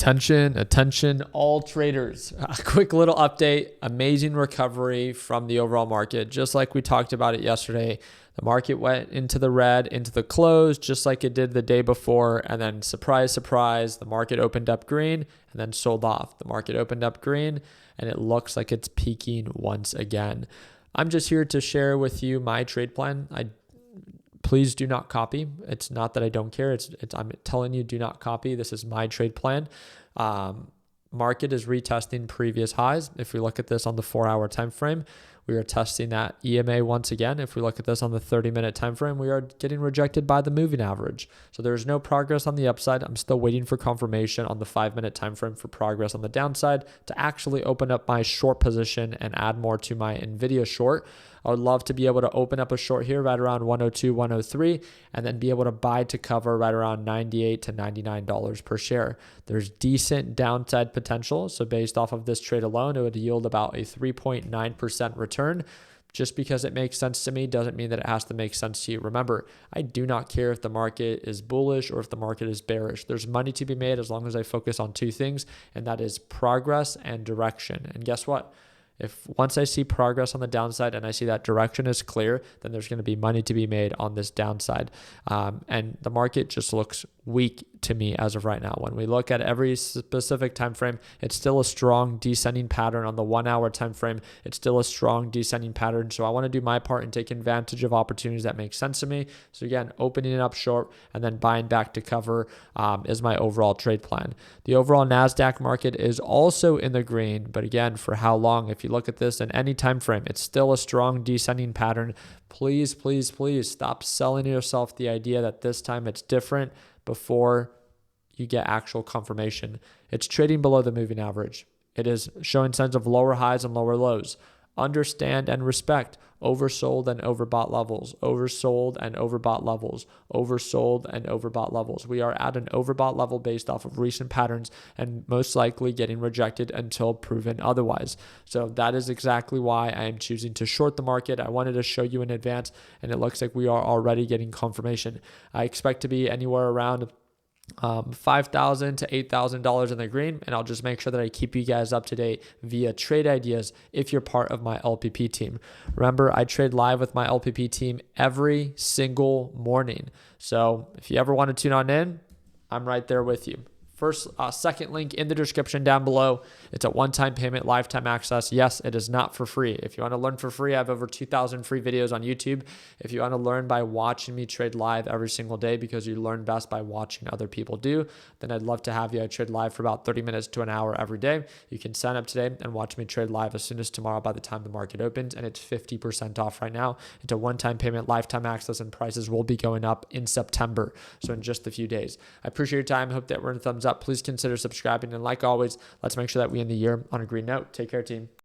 Attention, all traders. A quick little update. Amazing recovery from the overall market. Just like we talked about it yesterday, the market went into the red, into the close, just like it did the day before. And then surprise, surprise, the market opened up green and then sold off. The market opened up green and it looks like it's peaking once again. I'm just here to share with you my trade plan. Please do not copy. It's not that I don't care. I'm telling you, do not copy. This is my trade plan. Market is retesting previous highs. If we look at this on the 4-hour time frame, we are testing that EMA once again. If we look at this on the 30-minute time frame, we are getting rejected by the moving average. So there's no progress on the upside. I'm still waiting for confirmation on the 5-minute time frame for progress on the downside to actually open up my short position and add more to my NVDA short. I would love to be able to open up a short here right around 102, 103, and then be able to buy to cover right around $98 to $99 per share. There's decent downside potential. So based off of this trade alone, it would yield about a 3.9% return. Just because it makes sense to me doesn't mean that it has to make sense to you. Remember, I do not care if the market is bullish or if the market is bearish. There's money to be made as long as I focus on two things, and that is progress and direction. And guess what? If once I see progress on the downside and I see that direction is clear, then there's going to be money to be made on this downside. And the market just looks weak to me as of right now. When we look at every specific time frame, it's still a strong descending pattern. On the 1-hour time frame, it's still a strong descending pattern. So I want to do my part and take advantage of opportunities that make sense to me. So again, opening it up short and then buying back to cover is my overall trade plan. The overall NASDAQ market is also in the green, but again, for how long? If you look at this in any time frame, it's still a strong descending pattern. Please, please, please stop selling yourself the idea that this time it's different before you get actual confirmation. It's trading below the moving average. It is showing signs of lower highs and lower lows. Understand and respect oversold and overbought levels, oversold and overbought levels, oversold and overbought levels. We are at an overbought level based off of recent patterns and most likely getting rejected until proven otherwise. So that is exactly why I am choosing to short the market. I wanted to show you in advance, and it looks like we are already getting confirmation. I expect to be anywhere around $5,000 to $8,000 in the green, and I'll just make sure that I keep you guys up to date via trade ideas if you're part of my LPP team. Remember, I trade live with my LPP team every single morning. So if you ever want to tune on in, I'm right there with you. Second link in the description down below. It's a one-time payment, lifetime access. Yes, it is not for free. If you want to learn for free, I have over 2,000 free videos on YouTube. If you want to learn by watching me trade live every single day because you learn best by watching other people do, then I'd love to have you. I trade live for about 30 minutes to an hour every day. You can sign up today and watch me trade live as soon as tomorrow by the time the market opens, and it's 50% off right now. It's a one-time payment, lifetime access, and prices will be going up in September, so in just a few days. I appreciate your time. Hope that we're in thumbs up. Please consider subscribing. And like always, let's make sure that we end the year on a green note. Take care, team.